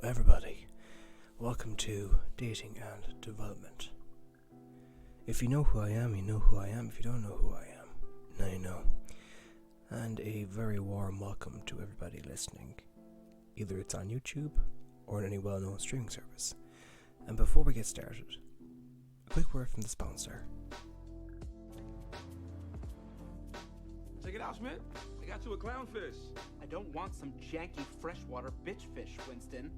Hello everybody, welcome to Dating and Development. If you know who I am, you know who I am. If you don't know who I am, now you know. And a very warm welcome to everybody listening. Either it's on YouTube or on any well-known streaming service. And before we get started, a quick word from the sponsor. Check it out, Schmidt. I got you a clownfish. I don't want some janky freshwater bitch fish, Winston.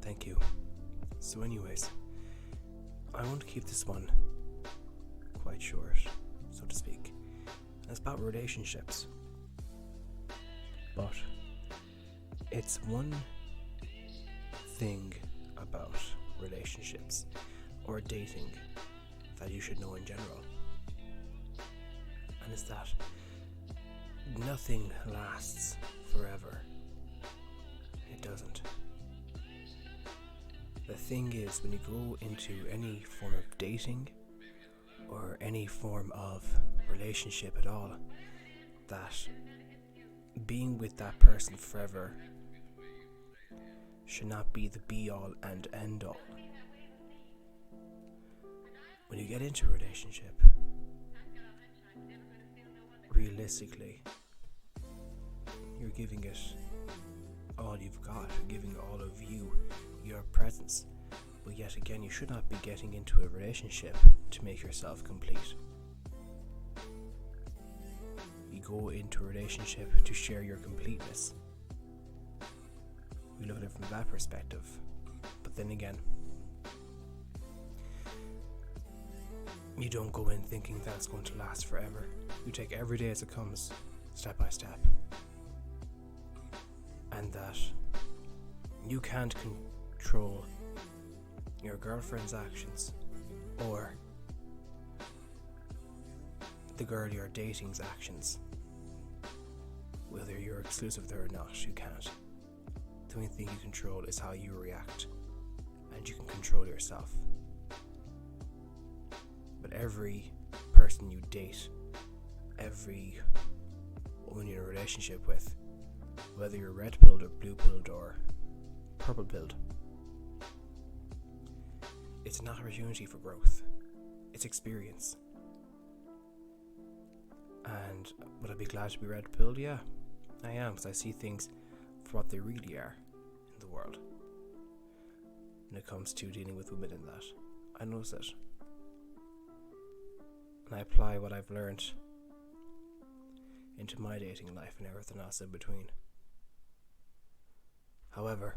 Thank you. So anyways, I want to keep this one quite short, so to speak. It's about relationships. But it's one thing about relationships or dating that you should know in general. And it's that nothing lasts forever. It doesn't. The thing is, when you go into any form of dating or any form of relationship at all, that being with that person forever should not be the be all and end all. When you get into a relationship, realistically, you're giving it all you've got, you're giving all of you, your presence. But yet again, you should not be getting into a relationship to make yourself complete. You go into a relationship to share your completeness. We look at it from that perspective. But then again, you don't go in thinking that's going to last forever. You take every day as it comes, step by step. And that you can't control your girlfriend's actions or the girl you're dating's actions. Whether you're exclusive with her or not, you can't. The only thing you control is how you react, and you can control yourself. But every person you date, every woman you're in a relationship with, whether you're red pilled or blue pilled or purple pilled, it's an opportunity for growth. It's experience. And would I be glad to be red pilled? Yeah, I am, because I see things for what they really are in the world. When it comes to dealing with women in that, I notice it. And I apply what I've learned into my dating life and everything else in between. However,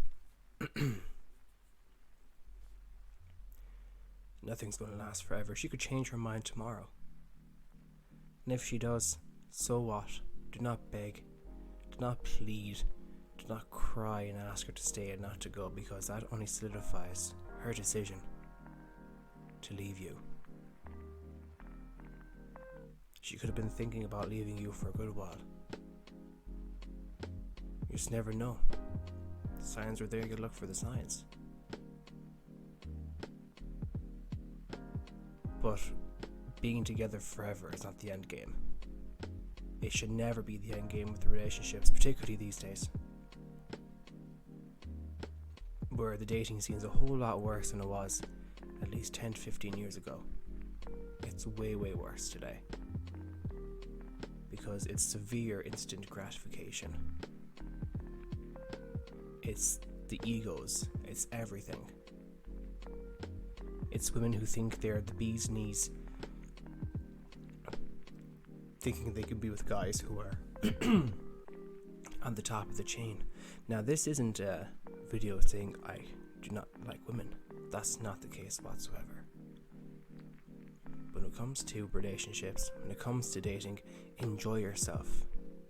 nothing's going to last forever. She could change her mind tomorrow. And if she does, so what? Do not beg, do not plead, do not cry and ask her to stay and not to go, because that only solidifies her decision to leave you. She could have been thinking about leaving you for a good while. You just never know. The signs are there, you look for the signs. But being together forever is not the end game. It should never be the end game with relationships, particularly these days, where the dating scene is a whole lot worse than it was at least 10 to 15 years ago. It's way, way worse today, because it's severe instant gratification. It's the egos, it's everything. It's women who think they're the bee's knees, thinking they can be with guys who are on the top of the chain. Now, this isn't a video saying I do not like women. That's not the case whatsoever. But when it comes to relationships, when it comes to dating, enjoy yourself.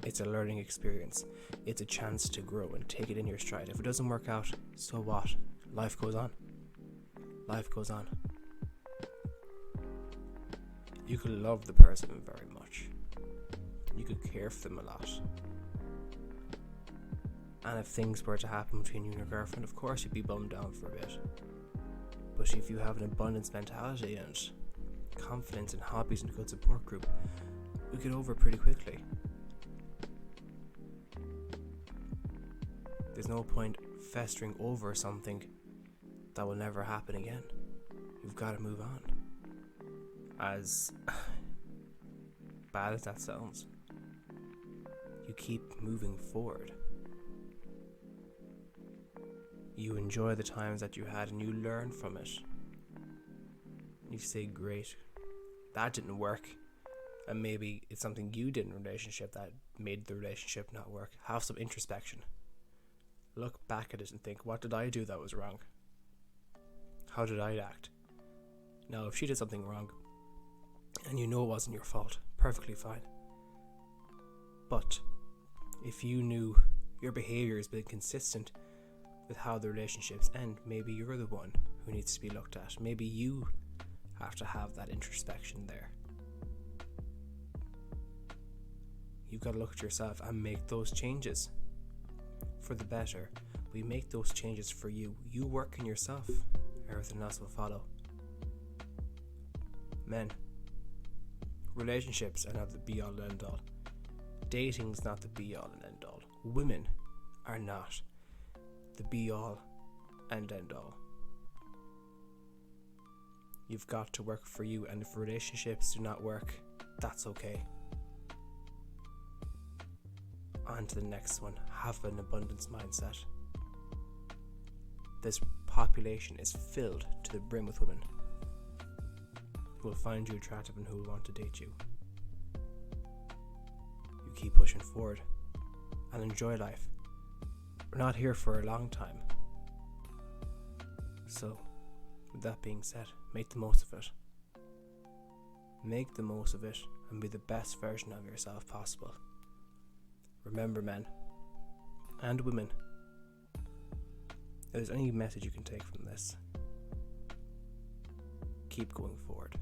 It's a learning experience. It's a chance to grow and take it in your stride. If it doesn't work out, so what? Life goes on. Life goes on. You could love the person very much. You could care for them a lot. And if things were to happen between you and your girlfriend, of course you'd be bummed down for a bit. But if you have an abundance mentality and confidence and hobbies and a good support group, you get over it pretty quickly. There's no point festering over something that will never happen again. You've got to move on. As bad as that sounds, you keep moving forward. You enjoy the times that you had and you learn from it. You say, great, that didn't work. And maybe it's something you did in a relationship that made the relationship not work. Have some introspection. Look back at it and think, what did I do that was wrong? How did I act? Now, if she did something wrong and you know it wasn't your fault, perfectly fine. But if you knew your behavior has been consistent with how the relationships end, maybe you're the one who needs to be looked at. Maybe you have to have that introspection there. You've got to look at yourself and make those changes for the better. We make those changes for you. You work in yourself. Everything else will follow. Men, relationships are not the be all and end all. Dating's not the be all and end all. Women are not the be all and end all. You've got to work for you, and if relationships do not work, that's okay. On to the next one. Have an abundance mindset. This population is filled to the brim with women who will find you attractive and who will want to date you. You keep pushing forward and enjoy life. We're not here for a long time. So, with that being said, make the most of it. Make the most of it and be the best version of yourself possible. Remember, men and women, if there's any message you can take from this, keep going forward.